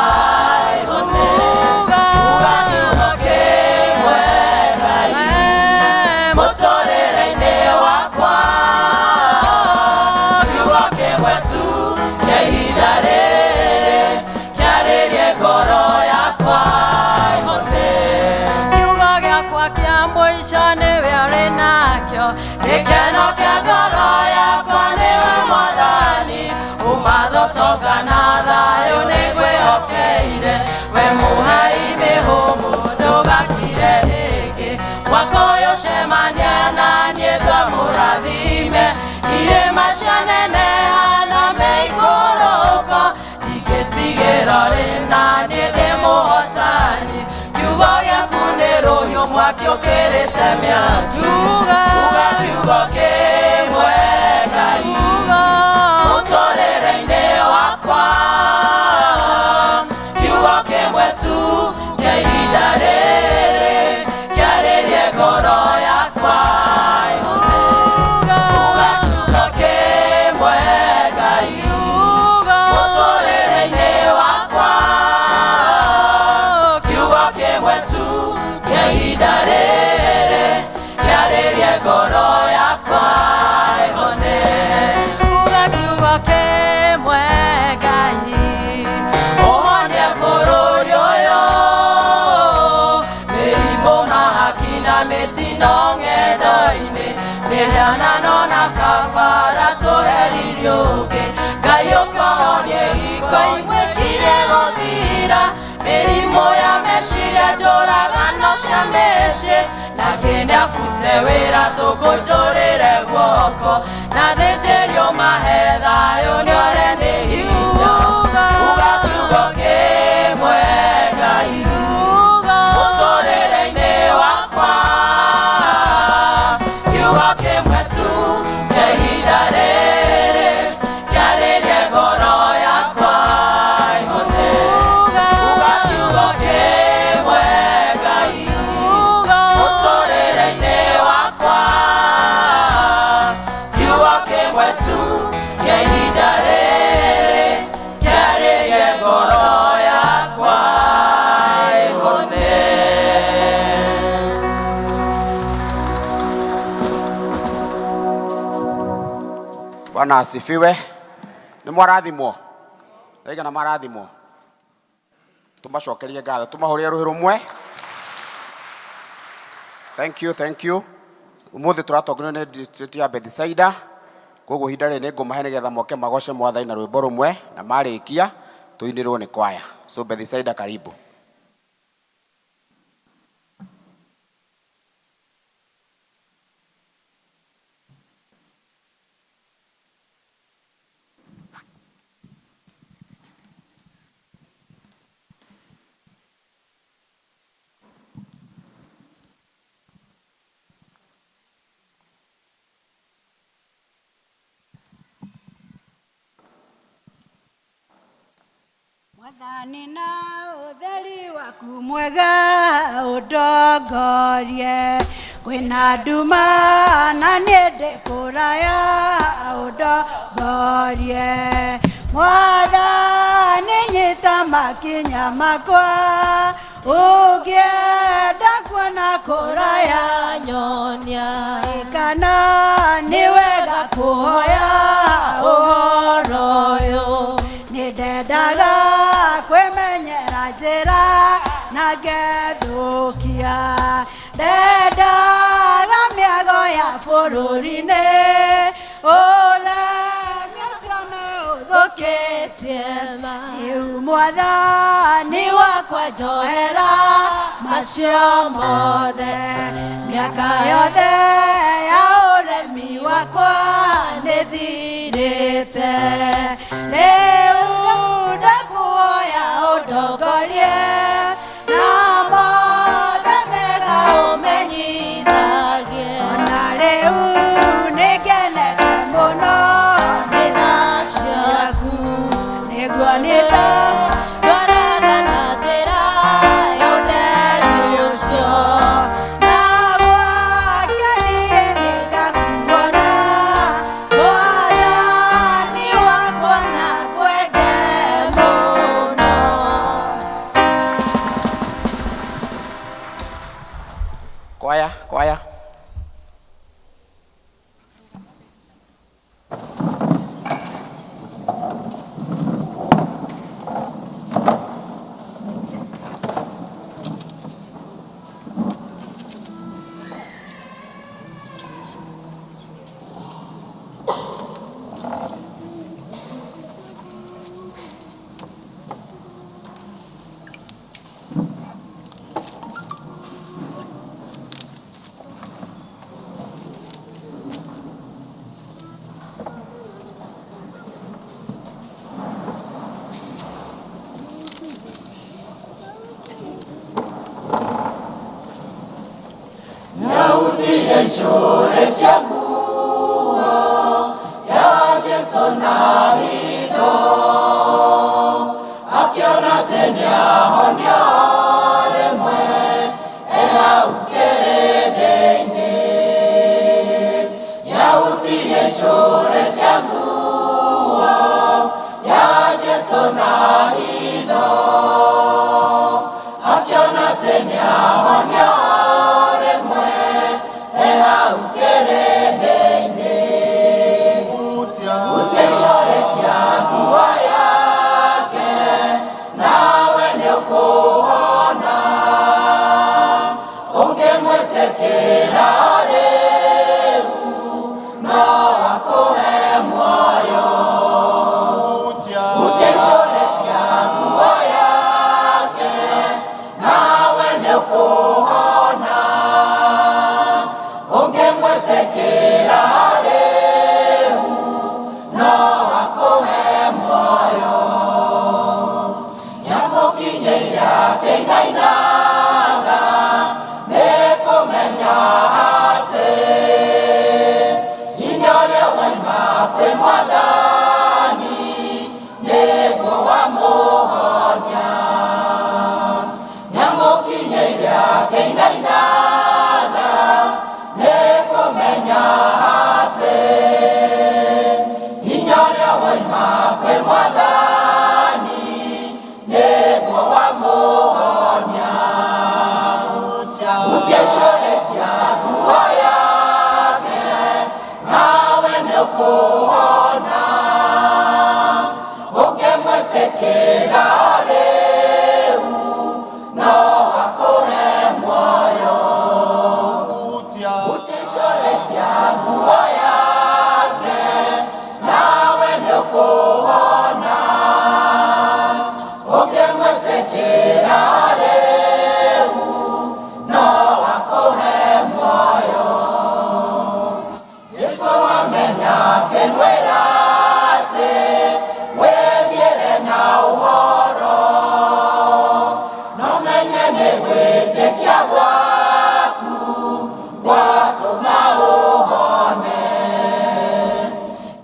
ĩhone. Uga kiugo kĩmwe Ngai mũtũũrĩre-inĩ wakwa kiugo kĩmwe tu kĩa ihinda rĩrĩ kĩarĩrie ngoro yakwa ĩhone. Kiugo ndĩrorĩna nĩ ndĩ mũhotani kiugo gĩaku nĩ rũhiũ mwaki ũkĩrĩte mĩaki uga kiugo kĩmwe Ngai mũtũũrĩre-inĩ wakwa kiugo kĩmwe tu kĩa ihinda rĩrĩ kĩarĩrie ngoro yakwa uga kiugo kĩmwe Ngai mũtũũrĩre-inĩ wakwa kiugo kĩmwe tu kĩa ihinda rĩrĩ kĩarĩrie ngoro yakwa ĩhone uga kiugo kĩmwe Ngai ũhonie bũrũri ũyũ mĩrimũ mahaki na mĩtino ng'endo-inĩ mĩhianano na kabara tũheririo ũngĩ Ngai ũkĩhonie gĩko imwĩkire gũthira mĩrimũ ya meciria njũragano cia mĩciĩ na nginya bute wĩra tũkũnjũrĩre guoko na thĩnjĩrio mahe thayũ nĩore nĩ hinya uga kiugo kĩmwe Ngai mũtũũrĩre-inĩ wakwa kiugo kĩmwe tu kĩa ihinda rĩrĩ kĩarĩrie ngoro yakwa ĩhone uga kiugo kĩmwe Ngai mũtũũrĩre-inĩ wakwa kiugo kĩmwe tu kĩa ihinda rĩrĩ kĩarĩrie ngoro yakwa ĩhone Bwana asifiwe. Nĩ mwarathimwo na marathimwo tumacokerie ngatho tumahũrie rũhĩ rũmwe. Thank you. Umuthi tũratongorio nĩ district ya Bethsaida koguo ihinda rĩrĩ nĩ ngũmahe nĩgetha moke magoce Mwathani na rwĩmbo rũmwe na marĩkia tũinĩrwo nĩ kwaya. So Bethsaida karibu. Mwathani na ũtheri waku mwega ũndongorie kwĩna nduma na niĩ ndĩ kũraya ũndongorie Mwathani nyita makinya makwa ũngĩenda kuona kũraya nyonia kana nĩ wega kũhoya ũhoro ũyũ nĩndendaga kwĩmenyera njĩra na ngethũkia ndendaga mĩago ya bũrũri-inĩ ũremi ũcio nĩ ũthũkĩtie rĩu Mwathani wakwa njohera macio mothe mĩaka yothe ya ũremi wakwa nĩthirĩte rĩu ndakuoya ũndongorie na mothe mega ũmenyithagie ona rĩu nĩngenete mũno nĩ tha ciaku nĩguo nĩndwaraga na njĩra ya ũtheri ũcio na gwake niĩ nĩngakuona Mwathani wakwa na ngwende mũno. Kwaya. utire shore cia nguo ya Jesu na hitho akiona tene ahonia remwe ehau kerende-inĩ ya utire shore cia nguo ya Jesu na hitho akiona tene ahonia remwe ehau kerende-inĩ utia shore cia nguo yake nawe nĩũkũhona ũngĩmwĩtĩkĩra rĩu no akũhe muoyo utia shore cia nguo yake nawe nĩũkũhona ũngĩmwĩtĩkĩra rĩu no akũhe muoyo nyamũkinyĩria kĩinainaga nĩkũmenya atĩ hinya ũrĩa waima kwĩ Mwathani nĩguo wamũhonia nyamũkinyĩria kĩinainaga nĩkũmenya atĩ hinya ũrĩa waima kwĩ Mwathani nĩguo wamũhonia utia shore cia nguo yake nawe nĩũkũhona ũngĩmwĩtĩkĩra rĩu no akũhe muoyo utia shore cia nguo yake nawe nĩũkũhona ũngĩmwĩtĩkĩra rĩu no akũhe muoyo Jesũ amenya akĩmwĩra atĩ wĩthiĩre na ũhoro no menye nĩ gwĩtĩkia gwaku gwatũma ũhone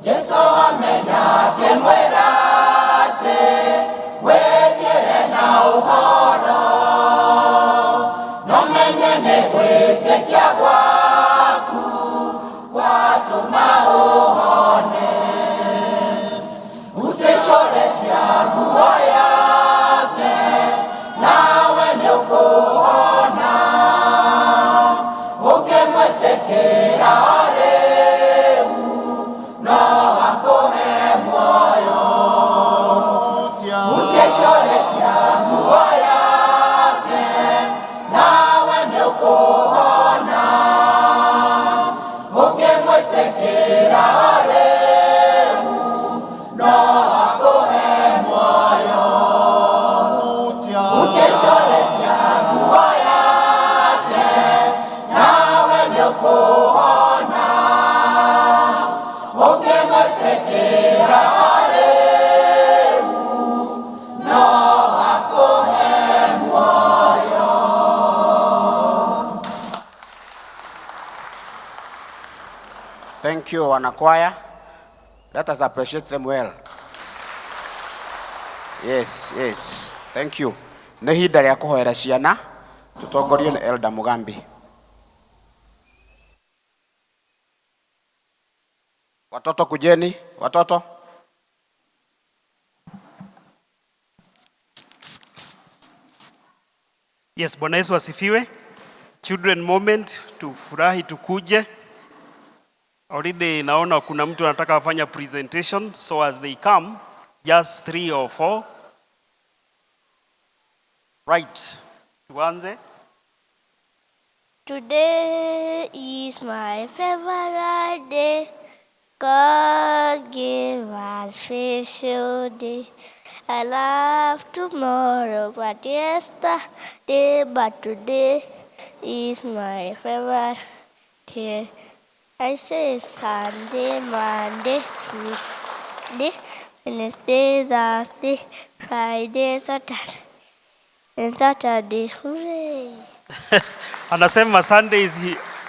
Jesũ amenya akĩmwĩra atĩ wĩthiĩre na ũhoro no menye nĩ gwĩtĩkia gwaku gwatũma ũhone utie shore cia nguo yake nawe nĩũkũhona ũngĩmwĩtĩkĩra rĩu no akũhe muoyo utie shore cia nguo yake nawe nĩũkũhona ũngĩmwĩtĩkĩra rĩu no akũhe muoyo utie shore cia nguo yake nawe nĩũkũhona ũngĩmwĩtĩkĩra rĩu no akũhe muoyo. Thank you, wanakwaya. Let us appreciate them well. Yes, yes. Thank you. Nĩ ihinda rĩa kũhoera ciana. Tutongorie na Elder Mugambi. Watoto kujeni, watoto. Yes, Bwana Yesu asifiwe. Children moment, tufurahi tukuje. Already naona kuna mtu anataka afanya presentation, so as they come, just 3 or 4. Right, tuanze. Today is my favorite day. God gave us special day. I love tomorrow, but yesterday, but today is my favorite day. I say Sunday, Monday, Tuesday, Wednesday, Thursday, Friday, Saturday, and Saturday. Hooray! Anasema Sunday is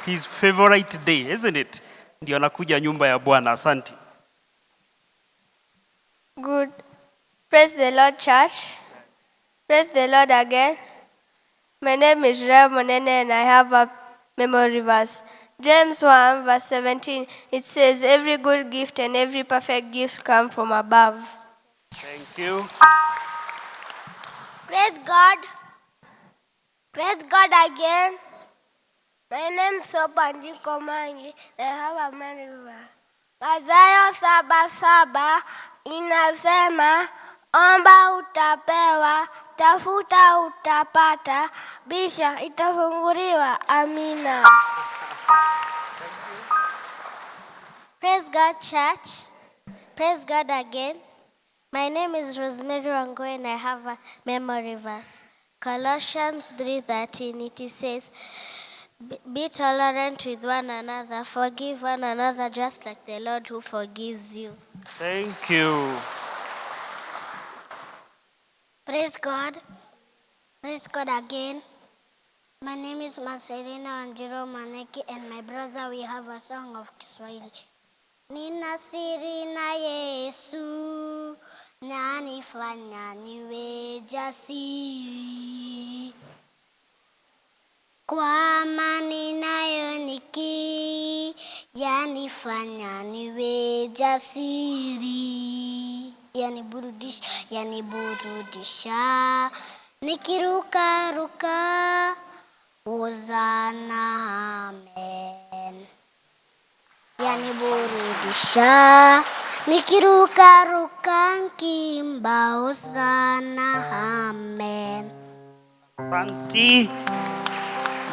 his favorite day, isn't it? Ndio anakuja nyumba ya Bwana. Asante. Good. Praise the Lord, church. Praise the Lord again. My name is Rev Monene and I have a memory verse. James 1 verse 17, it says, every good gift and every perfect gift come from above. Thank you. Praise God. Praise God again. My name is Sobandi Komangi. I have a memory verse. Mathayo 7:7 inasema, omba utapewa, tafuta utapata, bisha itafunguliwa. Amina. Praise God, church. Praise God again. My name is Rosemary Wangoe and I have a memory verse. Colossians 3:13, it says, be tolerant with one another, forgive one another just like the Lord who forgives you. Thank you. Praise God. Praise God again. My name is Marcelina Wanjiru Maneki and my brother, we have a song of Kiswahili. Nina siri na Yesu, na nifanya niwe jasiri. Kwa amani nayo niki, yanifanya niwe jasiri. Yaniburudisha, nikiruka ruka, Hosana amen. Yaniburudisha, nikiruka ruka, nkimba Hosana amen. Asante.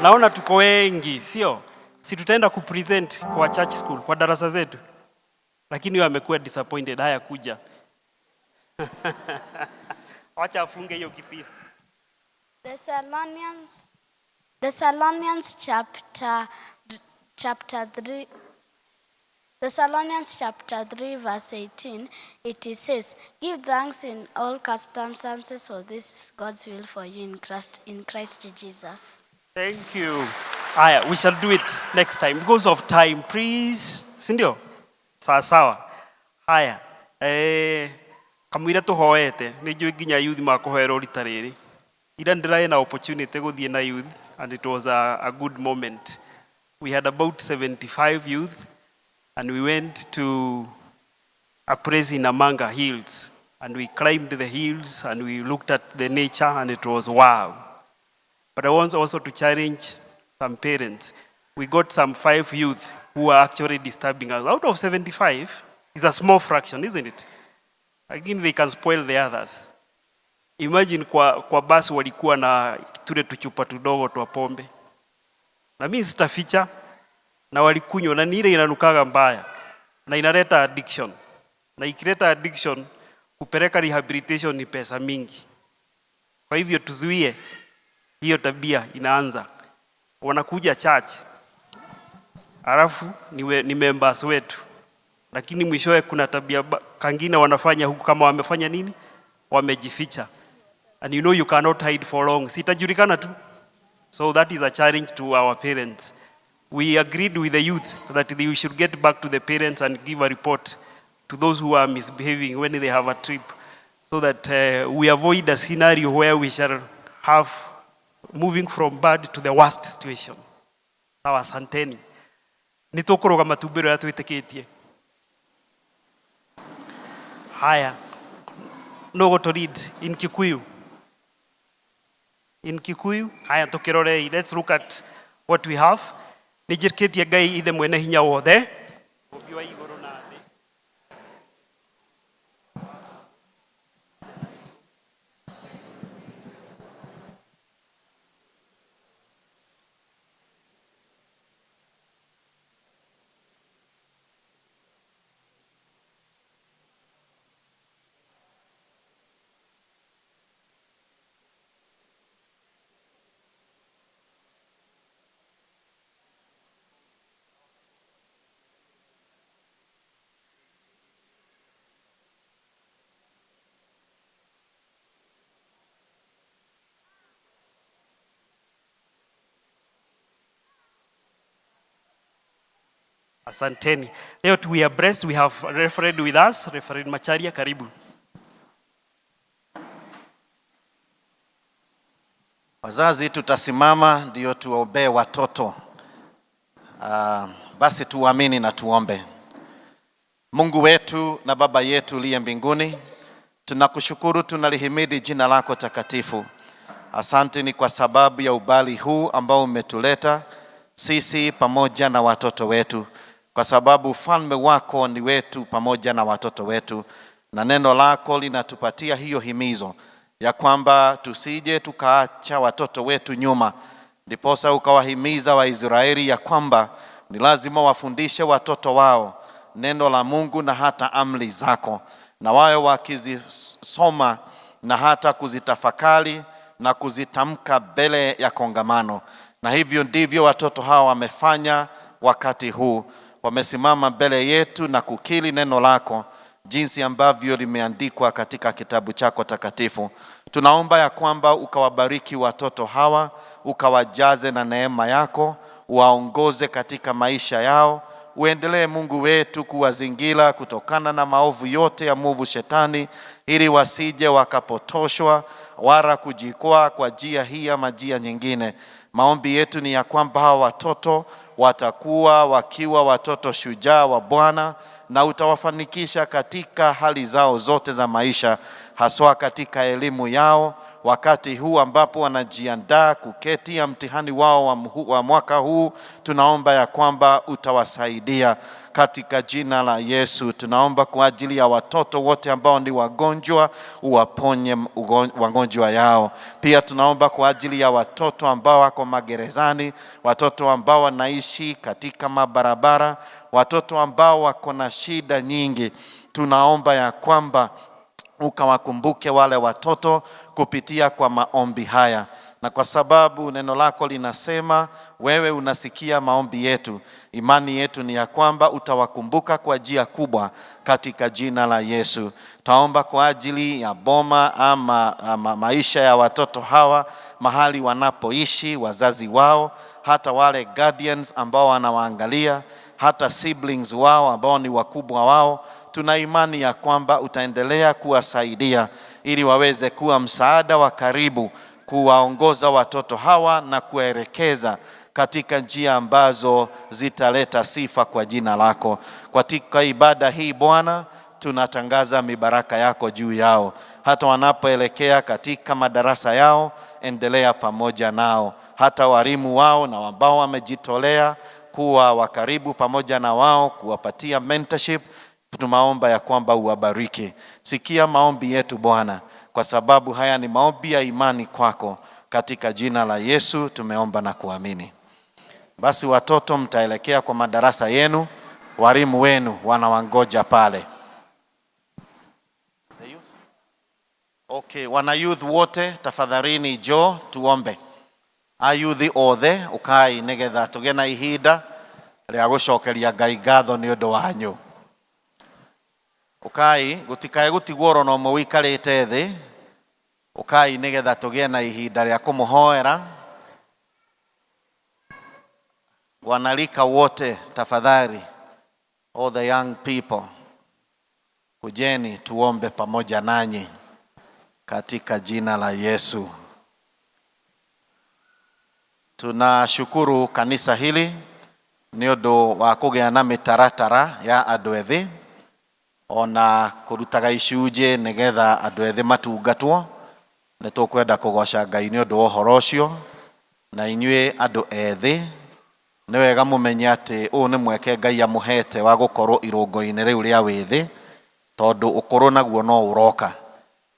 Naona tuko wengi, sio? Si tutaenda kupresent kwa church school, kwa darasa zetu. Lakini yeye amekuwa disappointed, haya kuja. Acha afunge hiyo kipindi. Thessalonians chapter 3. Thessalonians chapter 3 verse 18, it says, give thanks in all circumstances, for this is God's will for you in Christ Jesus. Thank you. Aya, we shall do it next time because of time, please. Sindio? Sawa sawa. Haya. Kamwira tuhoete ni njui nginya youth makuhero rita riri. Ira ndirae na opportunity guthie na youth and it was a good moment. We had about 75 youth and we went to a place in Amanga Hills and we climbed the hills and we looked at the nature and it was wow. But I want also to challenge some parents. We got some 5 youth who are actually disturbing us. Out of 75, it's a small fraction, isn't it? Again, they can spoil the others. Imagine kwa basi walikuwa na tule tuchupa tudogo twa pombe. Na mimi sitaficha na walikunywa na ile inanukaga mbaya na inaleta addiction. Na ikileta addiction kupeleka rehabilitation ni pesa mingi. Kwa hivyo tuzuie hiyo tabia inaanza. Wanakuja church. Alafu ni members wetu. Lakini mwishowe kuna tabia kangine wanafanya huku kama wamefanya nini? Wamejificha. And you know you cannot hide for long. Sitajulikana tu. So that is a challenge to our parents. We agreed with the youth that they should get back to the parents and give a report to those who are misbehaving when they have a trip, so that we avoid a scenario where we shall have moving from bad to the worst situation. Sawa, asanteni. Nitokoroga matumbiro ya twitikitie. Haya. No to read in Kikuyu. In Kikuyu, haya tukirore, let's look at what we have. Nijiriketie Ngai ithe mwene hinya wothe. Obiwa iguru na thi. Asanteni. Leo we are blessed, we have a referee with us, Referee Macharia, karibu. Wazazi tutasimama ndio tuombee watoto. Basi tuamini na tuombe. Mungu wetu na Baba yetu uliye mbinguni, tunakushukuru, tunalihimidi jina lako takatifu. Asante ni kwa sababu ya ubali huu ambao umetuleta sisi pamoja na watoto wetu, kwa sababu ufalme wako ni wetu pamoja na watoto wetu, na neno lako linatupatia hiyo himizo ya kwamba tusije tukaacha watoto wetu nyuma. Ndiposa ukawahimiza Waisraeli ya kwamba ni lazima wafundishe watoto wao neno la Mungu na hata amri zako, na wao wakizisoma na hata kuzitafakari na kuzitamka mbele ya kongamano. Na hivyo ndivyo watoto hawa wamefanya wakati huu. Wamesimama mbele yetu na kukiri neno lako jinsi ambavyo limeandikwa katika kitabu chako takatifu. Tunaomba ya kwamba ukawabariki watoto hawa, ukawajaze na neema yako, waongoze katika maisha yao. Uendelee Mungu wetu kuwazingira kutokana na maovu yote ya mwovu shetani, ili wasije wakapotoshwa wala kujikwaa kwa njia hii ama njia nyingine. Maombi yetu ni ya kwamba hawa watoto watakuwa wakiwa watoto shujaa wa Bwana, na utawafanikisha katika hali zao zote za maisha, haswa katika elimu yao, wakati huu ambapo wanajiandaa kuketia mtihani wao wa mwaka huu. Tunaomba ya kwamba utawasaidia katika jina la Yesu. Tunaomba kwa ajili ya watoto wote ambao ni wagonjwa, uwaponye wagonjwa yao. Pia tunaomba kwa ajili ya watoto ambao wako magerezani, watoto ambao wanaishi katika mabarabara, watoto ambao wako na shida nyingi. Tunaomba ya kwamba ukawakumbuke wale watoto kupitia kwa maombi haya. Na kwa sababu neno lako linasema wewe unasikia maombi yetu, imani yetu ni ya kwamba utawakumbuka kwa njia kubwa katika jina la Yesu. Taomba kwa ajili ya boma ama maisha ya watoto hawa, mahali wanapoishi, wazazi wao, hata wale guardians ambao wanawaangalia, hata siblings wao ambao ni wakubwa wao. Tuna imani ya kwamba utaendelea kuwasaidia ili waweze kuwa msaada wa karibu, kuwaongoza watoto hawa na kuwaelekeza katika njia ambazo zitaleta sifa kwa jina lako. Katika ibada hii Bwana, tunatangaza mibaraka yako juu yao. Hata wanapoelekea katika madarasa yao, endelea pamoja nao. Hata walimu wao na ambao wamejitolea kuwa wakaribu pamoja na wao, kuwapatia mentorship, tunaomba ya kwamba uwabariki. Sikia maombi yetu Bwana, kwa sababu haya ni maombi ya imani kwako. Katika jina la Yesu tumeomba na kuamini. Basi watoto mtaelekea kwa madarasa yenu, walimu wenu wanawangoja pale. Okay, wana youth wote tafadhalini jo tuombe. Ayuthi othe ukai nigetha tuge na ihinda ria gucokeria Ngai ngatho ni undu wanyu. Ukai gutikae gutigwo no mwe wikarite thi. Ukai nigetha tuge na ihinda ria kumuhoera. Wanalika wote tafadhali, all the young people, kujeni tuombe pamoja nanyi katika jina la Yesu. Tunashukuru kanisa hili ni undu wa kugea na mitaratara ya andu ethi, ona kurutaga icunje nigetha andu ethi matungatwo. Ni tukwenda kugoca Ngai ni undu wa uhoro ucio, na inyue andu ethi ni wega mumenye ati u ni mweke Ngai amuhete wa gukorwo irungo-ini riu ria withi, tondu ukuru naguo no uroka.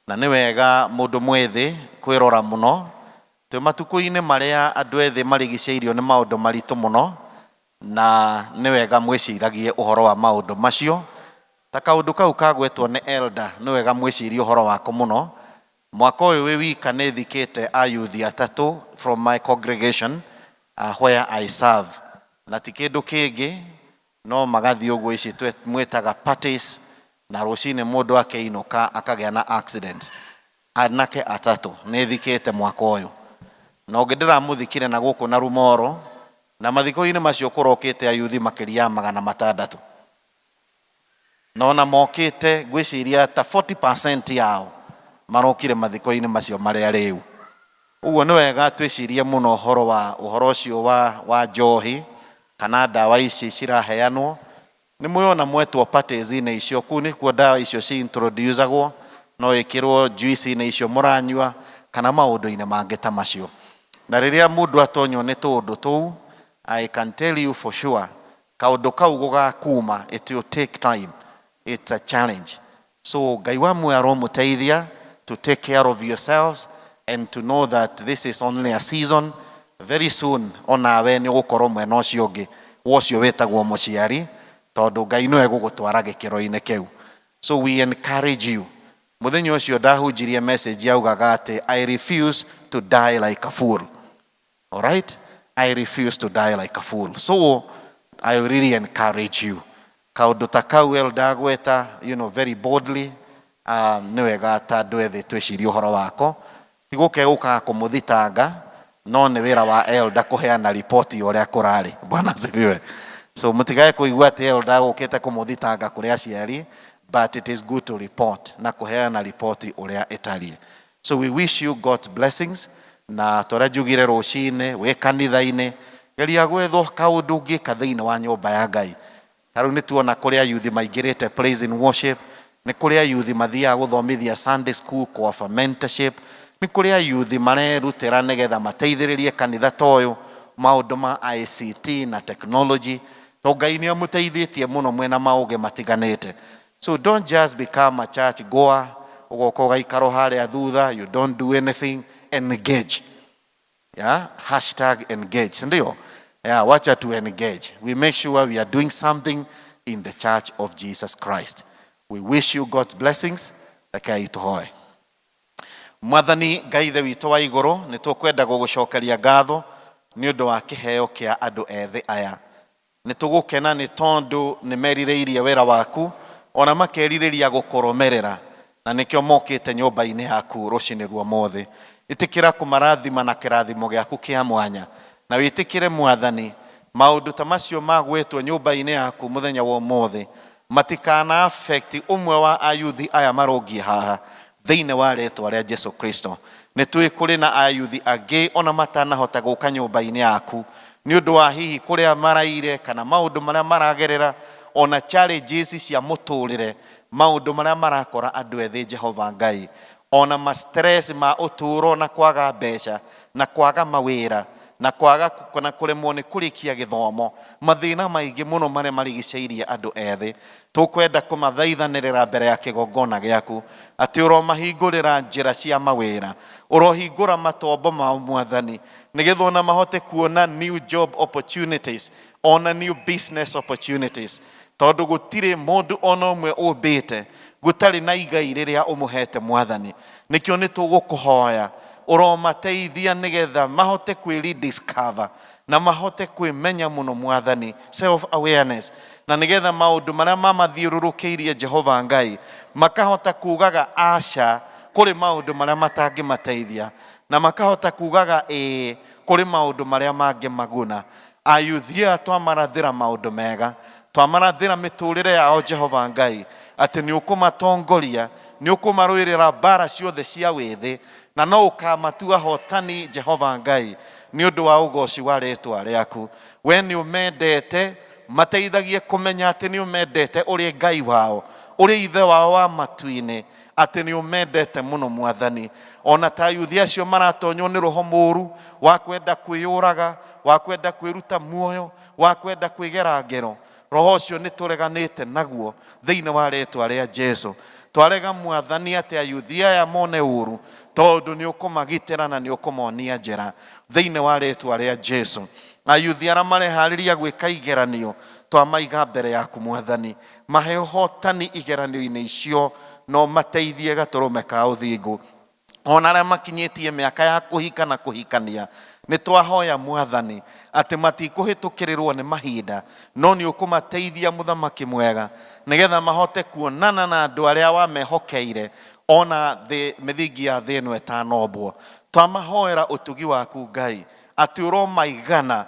Na ni wega mundu mwithi kwirora muno. Twe matuko-ini maria andu ethi marigiceirio ni maundu maritu muno, na ni wega mwiciragie uhoro wa maundu macio. Ta kaundu kau kagwetwo ni elder, ni wega mwicirie uhoro wako muno. Mwaka uyu wi wika ni thikite ayuthi atatu from my congregation where I serve. Na ti kindu kingi no magathi uguo ici twetaga parties, na rucini mundu akeinuka akagea na accident. Anake atatu ni thikite mwaka uyu. No ngidira muthikire na guku na rumoro na mathiko-inĩ macio kũrokĩte ayuthi makĩria 600 nona mokĩte gwĩciria ta 40% yao marokire mathiko-inĩ macio marĩa rĩu. Ũguo nĩ wega twĩcirie mũno ũhoro ũcio wa njohi kana ndawa ici ciraheanwo. Nĩ mwĩona mwetwo parties-inĩ icio, kũu nĩkuo ndawa icio ci-introduce-agwo, no ĩkĩrwo juice-inĩ icio mũranyua kana maũndũ-inĩ mangĩ ta macio. Na rĩrĩa mũndũ atonywo nĩ tũũndũ tũu, I can tell you for sure, kaũndũ kau gũgakuma, it will take time. It's a challenge. So Ngai wamwe aromũteithia to take care of yourselves and to know that this is only a season. Very soon onawe nĩ ũgũkorwo mwena ũcio ũngĩ wocio wĩtagwo mũciari, tondũ Ngai nĩwe gũgũtwara gĩkĩro-inĩ kĩu. So we encourage you. Mũthenya ũcio ndahunjirie message yaugaga atĩ I refuse to die like a fool. All right? I refuse to die like a fool. So I really encourage you. Kaũndũ ta kau ndagweta, very boldly, nĩ wega ta andũ ethĩ twĩcirie ũhoro wako. Ti gũkegũkaga kũmũthitanga, no nĩ wĩra wa elder kũheana ripoti ũrĩa kũrarĩ. Bwana asifiwe. So mũtigae kũigua atĩ elder gũkĩte kũmũthitanga kũrĩ aciari, but it is good to report na kũheana ripoti ũrĩa ĩtariĩ. So we wish you God's blessings. Na tũrĩa njugire rũcinĩ wĩ kanitha-inĩ, geria gwethwo kaũndũ ũngĩka thĩinĩ wa nyũmba ya Ngai. Tarĩu nĩ tuona kũrĩ ayuthi maingĩrĩte praise and worship, nĩ kũrĩ ayuthi mathiaga gũthomithia Sunday school kwa mentorship, nĩ kũrĩ ayuthi marerutĩra nĩgetha mateithĩrĩrie kanitha ta ũyũ maũndũ ma ICT na technology. To Ngai nĩ amũteithĩtie mũno mwena maũgĩ matiganĩte. So don't just become a church goer, ũgoka ũgaikara harĩa thutha, you don't do anything. Engage. Yeah, #engage. Ndio. Yeah, wacha to engage. We make sure we are doing something in the church of Jesus Christ. We wish you God's blessings. Reke ituhoe. Mwathani Ngai ithe witũ wa igũrũ, nĩ tũkwenda gũgũcokeria ngatho nĩ ũndũ wa kĩheo kĩa andũ ethĩ aya. Nĩ tũgũkena nĩ tondũ nĩ merirĩirie wĩra waku, ona makerirĩria gũkũrũmĩrĩra, na nĩkĩo mokĩte nyũmba-inĩ yaku rũcinĩ ruomothĩ. Itikira kũmarathima na kĩrathimo gĩaku kĩa mwanya, na wĩtĩkĩre Mwathani maũndũ ta macio magwĩtwo nyũmba-inĩ yaku mũthenya wa ũmũthĩ matikana affect ũmwe wa ayuthi aya marongie haha thĩinĩ wa rĩĩtwa rĩa Jesu Kristo. Nĩ tũĩ kũrĩ na ayuthi angĩ ona matanahota gũka nyũmba-inĩ yaku nĩ ũndũ wa hihi kũrĩa maraire kana maũndũ marĩa maragerera, ona challenges cia mũtũrĩre, maũndũ marĩa marakora andũ ethĩ Jehova Ngai, ona ma stress ma ũtũũro na kwaga mbeca na kwaga mawĩra na kwaga na kũremwo nĩ kũrĩkia gĩthomo, mathĩna maingĩ mũno marĩa marigicĩirie andũ ethĩ. Tũkwenda kũmathaithanĩrĩra mbere ya kĩgongona gĩaku atĩ ũromahingũrĩra njĩra cia mawĩra, ũrohingũra matombo ma Mwathani nĩgetha ona mahote kuona new job opportunities, ona new business opportunities, tondũ gũtirĩ mũndũ ona ũmwe ũmbĩte gũtarĩ na igai rĩrĩa ũmũhete Mwathani. Nĩkĩo nĩ tũgũkũhoya ũromateithia nĩgetha mahote kwĩrediscover na mahote kwĩmenya mũno Mwathani, self awareness, na nĩgetha maũndũ marĩa mamathiũrũrũkĩirie Jehova Ngai makahota kugaga aca kũrĩ maũndũ marĩa matangĩmateithia, na makahota kugaga ĩĩ kũrĩ maũndũ marĩa mangĩmaguna. Ayuthi aya twamarathĩra maũndũ mega, twamarathĩra mĩtũrĩre yao Jehova Ngai, atĩ nĩ ũkũmatongoria, nĩ ũkũmarũĩrĩra mbara ciothe cia wĩthĩ, na no ũkamatua hotani Jehova Ngai nĩ ũndũ wa ũgoci wa rĩĩtwa rĩaku. We nĩ ũmendete, mateithagie kũmenya atĩ nĩ ũmendete ũrĩ Ngai wao, ũrĩ ithe wao wa matu-inĩ, atĩ nĩ ũmendete mũno Mwathani. Ona ta ayuthi acio maratonywo nĩ roho mũũru wa kwenda kwĩyũraga, wa kwenda kwĩruta muoyo, wa kwenda kwĩgera ngero, roho ũcio nĩ tũreganĩte naguo thĩinĩ wa rĩĩtwa rĩa Jesu. Twarega Mwathani atĩ ayuthi aya mone ũũru, tondũ nĩ ũkũmagitĩra na nĩ ũkũmonia njĩra thĩinĩ wa rĩĩtwa rĩa Jesu. Ayuthi arĩa mareharĩria gwĩka igeranio, twamaiga mbere yaku Mwathani, mahe ũhotani igeranio-inĩ icio, no mateithie gatũrũme ka ũthingu. Ona arĩa makinyĩtie mĩaka ya kũhika na kũhikania, nĩ twahoya Mwathani atĩ matikũhĩtũkĩrĩrwo nĩ mahinda, no nĩ ũkũmateithia Mũthamaki mwega nĩgetha mahote kuonana na andũ arĩa wamehokeire ona mĩthingi ya thĩ ĩno ĩtanombwo. Twamahoera ũtugi waku Ngai atĩ ũromaigana